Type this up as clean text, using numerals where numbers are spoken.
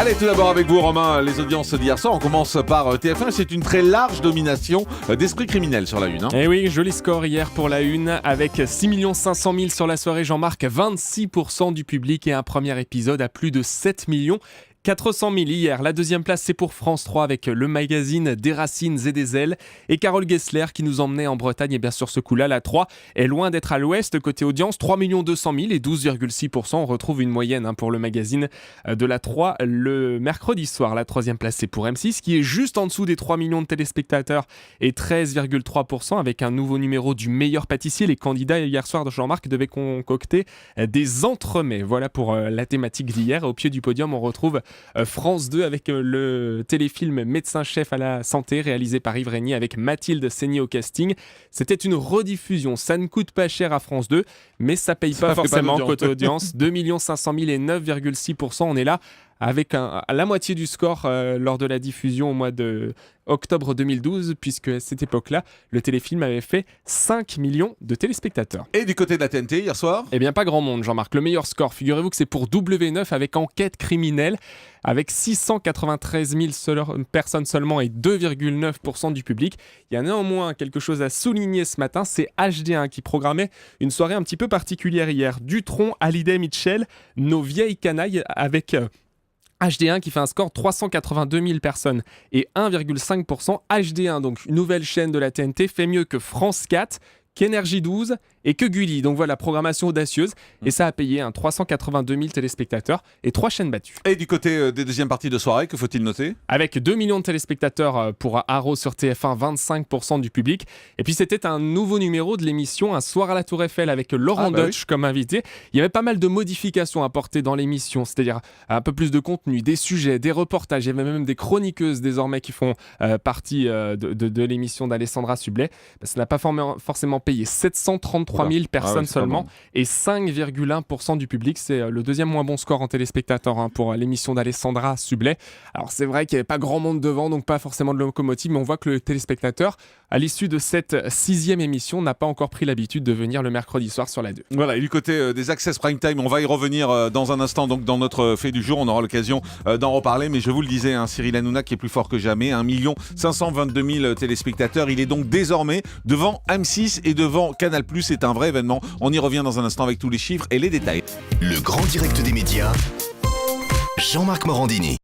Allez, tout d'abord avec vous, Romain, les audiences d'hier soir. On commence par TF1. C'est une très large domination d'Esprit criminel sur la une. Eh oui, joli score hier pour la une, avec 6 500 000 sur la soirée. Jean-Marc, 26% du public et un premier épisode à plus de 7 400 000 hier. La deuxième place, c'est pour France 3 avec le magazine Des racines et des ailes. Et Carole Gessler qui nous emmenait en Bretagne. Et bien sûr, ce coup-là, la 3 est loin d'être à l'ouest. Côté audience, 3 200 000 et 12,6%. On retrouve une moyenne pour le magazine de la 3 le mercredi soir. La troisième place, c'est pour M6 qui est juste en dessous des 3 millions de téléspectateurs et 13,3% avec un nouveau numéro du meilleur pâtissier. Les candidats hier soir de Jean-Marc devaient concocter des entremets. Voilà pour la thématique d'hier. Au pied du podium, on retrouve France 2 avec le téléfilm Médecin-chef à la santé réalisé par Yves Régnier avec Mathilde Seigné au casting. C'était une rediffusion, ça ne coûte pas cher à France 2 mais ça paye pas forcément côté audience. 2 500 000 et 9,6%, on est là avec la moitié du score lors de la diffusion au mois de octobre 2012, puisque à cette époque-là, le téléfilm avait fait 5 millions de téléspectateurs. Et du côté de la TNT, hier soir ? Eh bien, pas grand monde, Jean-Marc. Le meilleur score, figurez-vous que c'est pour W9 avec Enquête criminelle, avec 693 000 personnes seulement et 2,9% du public. Il y a néanmoins quelque chose à souligner ce matin, c'est HD1 qui programmait une soirée un petit peu particulière hier. Dutronc, Hallyday, Mitchell, nos vieilles canailles avec... HD1 qui fait un score 382 000 personnes et 1,5%. HD1, donc une nouvelle chaîne de la TNT, fait mieux que France 4, qu'Énergie 12 et que Gulli. Donc voilà, programmation audacieuse. Et ça a payé 382 000 téléspectateurs et 3 chaînes battues. Et du côté des deuxièmes parties de soirée, que faut-il noter ? Avec 2 millions de téléspectateurs pour Haro sur TF1, 25% du public. Et puis c'était un nouveau numéro de l'émission Un soir à la Tour Eiffel avec Laurent Deutsch comme invité. Il y avait pas mal de modifications apportées dans l'émission, c'est-à-dire un peu plus de contenu, des sujets, des reportages. Il y avait même des chroniqueuses désormais qui font partie de l'émission d'Alessandra Sublet. Ça n'a pas forcément payé 733 000 personnes seulement et 5,1% du public. C'est le deuxième moins bon score en téléspectateurs pour l'émission d'Alessandra Sublet. Alors c'est vrai qu'il n'y avait pas grand monde devant, donc pas forcément de locomotive, mais on voit que le téléspectateur, à l'issue de cette 6e émission, n'a pas encore pris l'habitude de venir le mercredi soir sur la 2. Voilà, et du côté des Access Prime Time, on va y revenir dans un instant, donc dans notre fait du jour, on aura l'occasion d'en reparler, mais je vous le disais, Cyril Hanouna qui est plus fort que jamais, 1 522 000 téléspectateurs, il est donc désormais devant M6 et devant Canal+, c'est un vrai événement. On y revient dans un instant avec tous les chiffres et les détails. Le grand direct des médias, Jean-Marc Morandini.